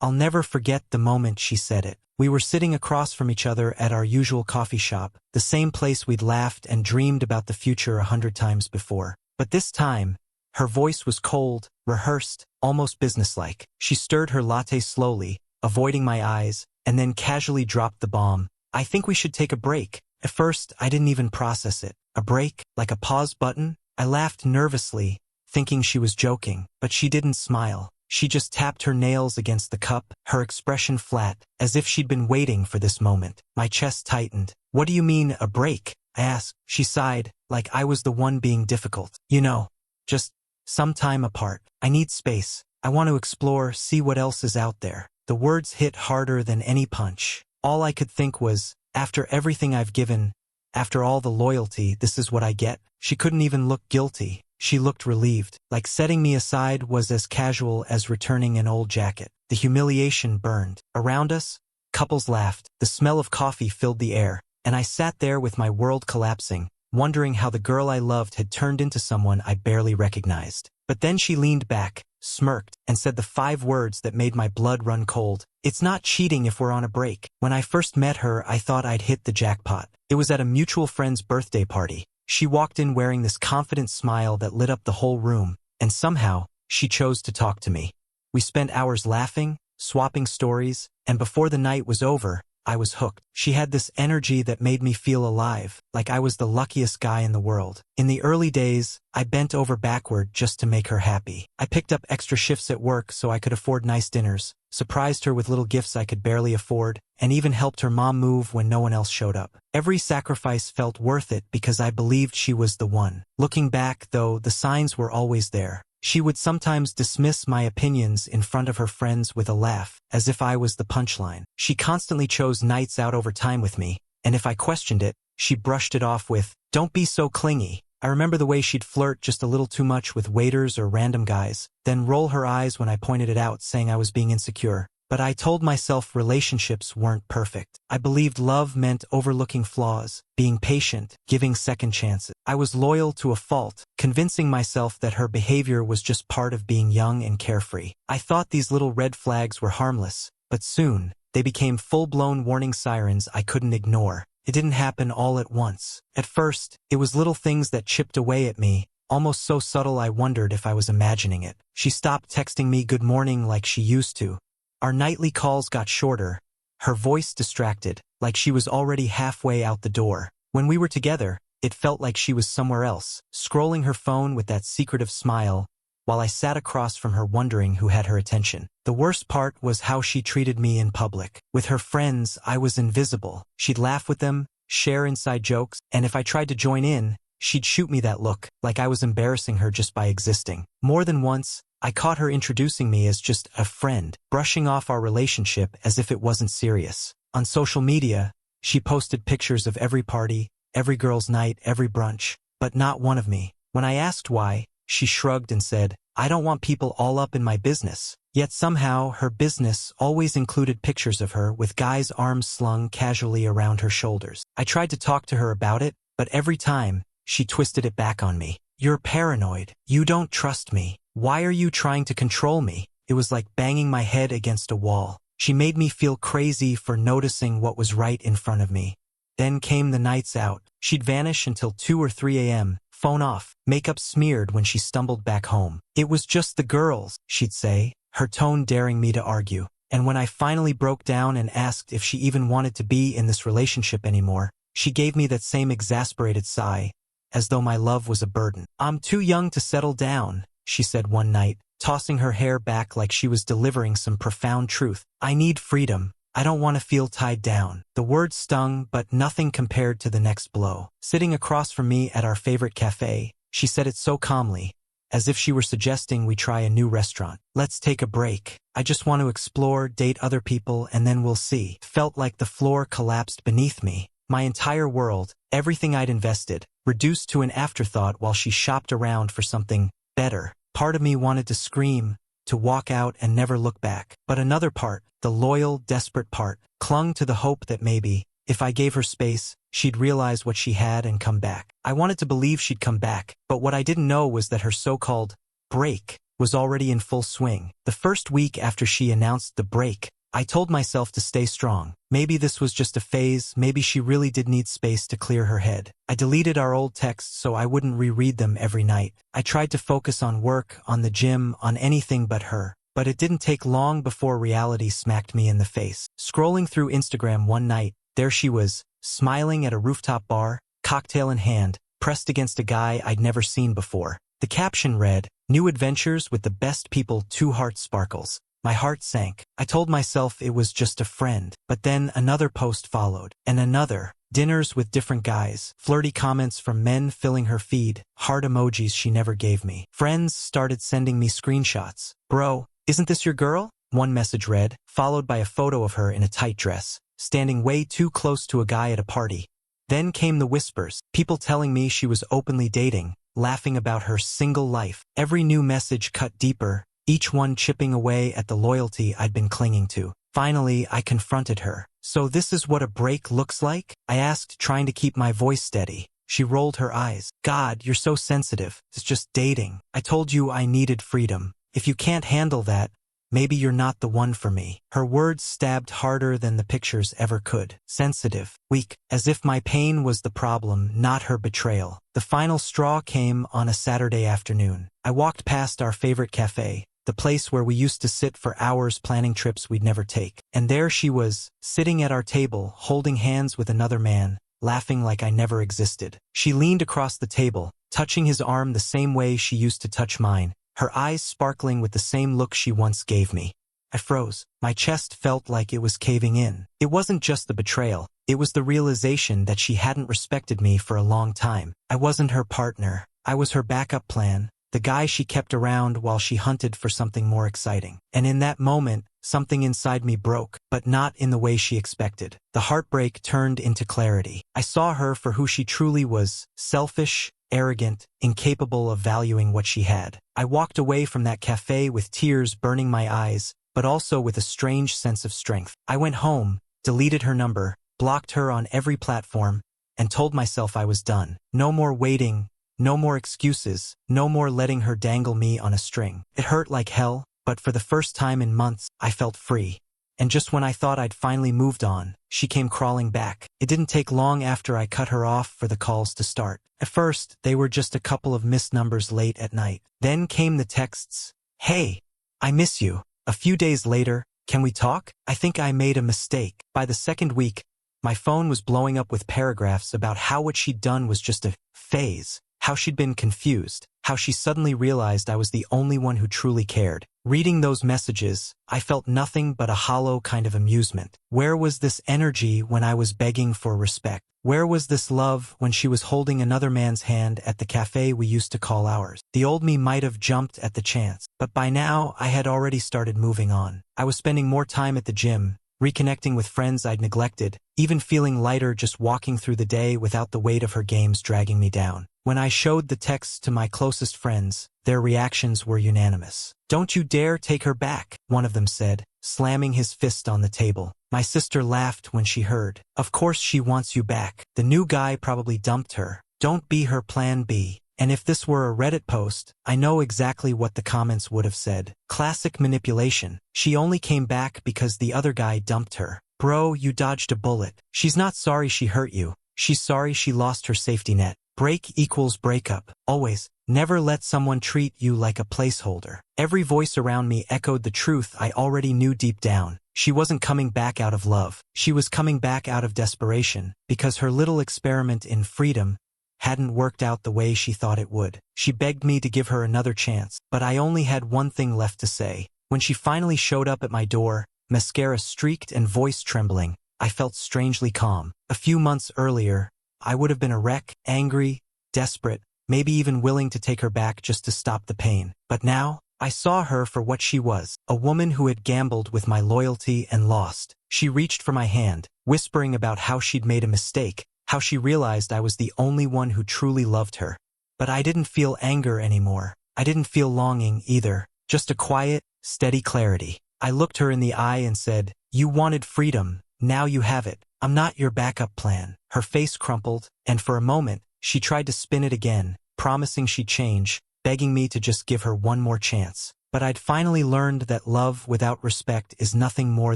I'll never forget the moment she said it. We were sitting across from each other at our usual coffee shop, the same place we'd laughed and dreamed about the future 100 times before. But this time, her voice was cold, rehearsed, almost businesslike. She stirred her latte slowly, avoiding my eyes, and then casually dropped the bomb. I think we should take a break. At first, I didn't even process it. A break? Like a pause button? I laughed nervously, thinking she was joking, but she didn't smile. She just tapped her nails against the cup, her expression flat, as if she'd been waiting for this moment. My chest tightened. What do you mean, a break? I asked. She sighed, like I was the one being difficult. You know, just some time apart. I need space. I want to explore, see what else is out there. The words hit harder than any punch. All I could think was, after everything I've given, after all the loyalty, this is what I get? She couldn't even look guilty. She looked relieved, like setting me aside was as casual as returning an old jacket. The humiliation burned. Around us, couples laughed. The smell of coffee filled the air, and I sat there with my world collapsing, wondering how the girl I loved had turned into someone I barely recognized. But then she leaned back, smirked, and said the 5 words that made my blood run cold. It's not cheating if we're on a break. When I first met her, I thought I'd hit the jackpot. It was at a mutual friend's birthday party. She walked in wearing this confident smile that lit up the whole room, and somehow, she chose to talk to me. We spent hours laughing, swapping stories, and before the night was over, I was hooked. She had this energy that made me feel alive, like I was the luckiest guy in the world. In the early days, I bent over backward just to make her happy. I picked up extra shifts at work so I could afford nice dinners, surprised her with little gifts I could barely afford, and even helped her mom move when no one else showed up. Every sacrifice felt worth it because I believed she was the one. Looking back, though, the signs were always there. She would sometimes dismiss my opinions in front of her friends with a laugh, as if I was the punchline. She constantly chose nights out over time with me, and if I questioned it, she brushed it off with, "Don't be so clingy." I remember the way she'd flirt just a little too much with waiters or random guys, then roll her eyes when I pointed it out, saying I was being insecure. But I told myself relationships weren't perfect. I believed love meant overlooking flaws, being patient, giving second chances. I was loyal to a fault, convincing myself that her behavior was just part of being young and carefree. I thought these little red flags were harmless, but soon, they became full-blown warning sirens I couldn't ignore. It didn't happen all at once. At first, it was little things that chipped away at me, almost so subtle I wondered if I was imagining it. She stopped texting me good morning like she used to. Our nightly calls got shorter, her voice distracted, like she was already halfway out the door. When we were together, it felt like she was somewhere else, scrolling her phone with that secretive smile, while I sat across from her wondering who had her attention. The worst part was how she treated me in public. With her friends, I was invisible. She'd laugh with them, share inside jokes, and if I tried to join in, she'd shoot me that look, like I was embarrassing her just by existing. More than once, I caught her introducing me as just a friend, brushing off our relationship as if it wasn't serious. On social media, she posted pictures of every party, every girl's night, every brunch, but not one of me. When I asked why, she shrugged and said, "I don't want people all up in my business." Yet somehow, her business always included pictures of her with guys' arms slung casually around her shoulders. I tried to talk to her about it, but every time, she twisted it back on me. "You're paranoid. You don't trust me. Why are you trying to control me?" It was like banging my head against a wall. She made me feel crazy for noticing what was right in front of me. Then came the nights out. She'd vanish until 2 or 3 a.m., phone off, makeup smeared when she stumbled back home. "It was just the girls," she'd say, her tone daring me to argue. And when I finally broke down and asked if she even wanted to be in this relationship anymore, she gave me that same exasperated sigh, as though my love was a burden. "I'm too young to settle down," she said one night, tossing her hair back like she was delivering some profound truth. "I need freedom. I don't want to feel tied down." The words stung, but nothing compared to the next blow. Sitting across from me at our favorite cafe, she said it so calmly, as if she were suggesting we try a new restaurant. "Let's take a break. I just want to explore, date other people, and then we'll see." It felt like the floor collapsed beneath me. My entire world, everything I'd invested, reduced to an afterthought while she shopped around for something better. Part of me wanted to scream, to walk out and never look back. But another part, the loyal, desperate part, clung to the hope that maybe, if I gave her space, she'd realize what she had and come back. I wanted to believe she'd come back, but what I didn't know was that her so-called break was already in full swing. The first week after she announced the break, I told myself to stay strong. Maybe this was just a phase, maybe she really did need space to clear her head. I deleted our old texts so I wouldn't reread them every night. I tried to focus on work, on the gym, on anything but her. But it didn't take long before reality smacked me in the face. Scrolling through Instagram one night, there she was, smiling at a rooftop bar, cocktail in hand, pressed against a guy I'd never seen before. The caption read, "New adventures with the best people, 2 heart sparkles." My heart sank. I told myself it was just a friend. But then another post followed, and another. Dinners with different guys, flirty comments from men filling her feed, heart emojis she never gave me. Friends started sending me screenshots. "Bro, isn't this your girl?" One message read, followed by a photo of her in a tight dress, standing way too close to a guy at a party. Then came the whispers, people telling me she was openly dating, laughing about her single life. Every new message cut deeper, each one chipping away at the loyalty I'd been clinging to. Finally, I confronted her. "So this is what a break looks like?" I asked, trying to keep my voice steady. She rolled her eyes. "God, you're so sensitive. It's just dating. I told you I needed freedom. If you can't handle that, maybe you're not the one for me." Her words stabbed harder than the pictures ever could. Sensitive, weak, as if my pain was the problem, not her betrayal. The final straw came on a Saturday afternoon. I walked past our favorite cafe, the place where we used to sit for hours planning trips we'd never take. And there she was, sitting at our table, holding hands with another man, laughing like I never existed. She leaned across the table, touching his arm the same way she used to touch mine, her eyes sparkling with the same look she once gave me. I froze. My chest felt like it was caving in. It wasn't just the betrayal. It was the realization that she hadn't respected me for a long time. I wasn't her partner. I was her backup plan, the guy she kept around while she hunted for something more exciting. And in that moment, something inside me broke, but not in the way she expected. The heartbreak turned into clarity. I saw her for who she truly was, selfish, arrogant, incapable of valuing what she had. I walked away from that cafe with tears burning my eyes, but also with a strange sense of strength. I went home, deleted her number, blocked her on every platform, and told myself I was done. No more waiting, no more excuses, no more letting her dangle me on a string. It hurt like hell, but for the first time in months, I felt free. And just when I thought I'd finally moved on, she came crawling back. It didn't take long after I cut her off for the calls to start. At first, they were just a couple of missed numbers late at night. Then came the texts. "Hey, I miss you." A few days later, "Can we talk? I think I made a mistake." By the second week, my phone was blowing up with paragraphs about how what she'd done was just a phase, how she'd been confused, how she suddenly realized I was the only one who truly cared. Reading those messages, I felt nothing but a hollow kind of amusement. Where was this energy when I was begging for respect? Where was this love when she was holding another man's hand at the cafe we used to call ours? The old me might have jumped at the chance, but by now I had already started moving on. I was spending more time at the gym, reconnecting with friends I'd neglected, even feeling lighter just walking through the day without the weight of her games dragging me down. When I showed the texts to my closest friends, their reactions were unanimous. "Don't you dare take her back," one of them said, slamming his fist on the table. My sister laughed when she heard. "Of course she wants you back. The new guy probably dumped her. Don't be her plan B." And if this were a Reddit post, I know exactly what the comments would have said. Classic manipulation. She only came back because the other guy dumped her. Bro, you dodged a bullet. She's not sorry she hurt you. She's sorry she lost her safety net. Break equals breakup. Always. Never let someone treat you like a placeholder. Every voice around me echoed the truth I already knew deep down. She wasn't coming back out of love. She was coming back out of desperation, because her little experiment in freedom hadn't worked out the way she thought it would. She begged me to give her another chance, but I only had one thing left to say. When she finally showed up at my door, mascara streaked and voice trembling, I felt strangely calm. A few months earlier, I would have been a wreck, angry, desperate, maybe even willing to take her back just to stop the pain. But now, I saw her for what she was, a woman who had gambled with my loyalty and lost. She reached for my hand, whispering about how she'd made a mistake, how she realized I was the only one who truly loved her. But I didn't feel anger anymore. I didn't feel longing either, just a quiet, steady clarity. I looked her in the eye and said, "You wanted freedom, now you have it. I'm not your backup plan." Her face crumpled, and for a moment, she tried to spin it again, promising she'd change, begging me to just give her one more chance. But I'd finally learned that love without respect is nothing more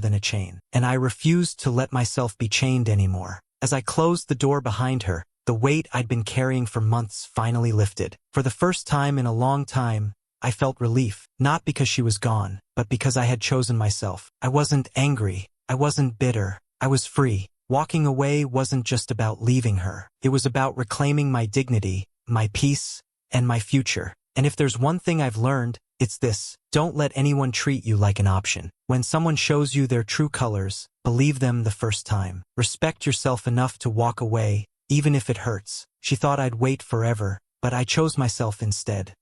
than a chain, and I refused to let myself be chained anymore. As I closed the door behind her, the weight I'd been carrying for months finally lifted. For the first time in a long time, I felt relief, not because she was gone, but because I had chosen myself. I wasn't angry, I wasn't bitter, I was free. Walking away wasn't just about leaving her. It was about reclaiming my dignity, my peace, and my future. And if there's one thing I've learned, it's this: don't let anyone treat you like an option. When someone shows you their true colors, believe them the first time. Respect yourself enough to walk away, even if it hurts. She thought I'd wait forever, but I chose myself instead.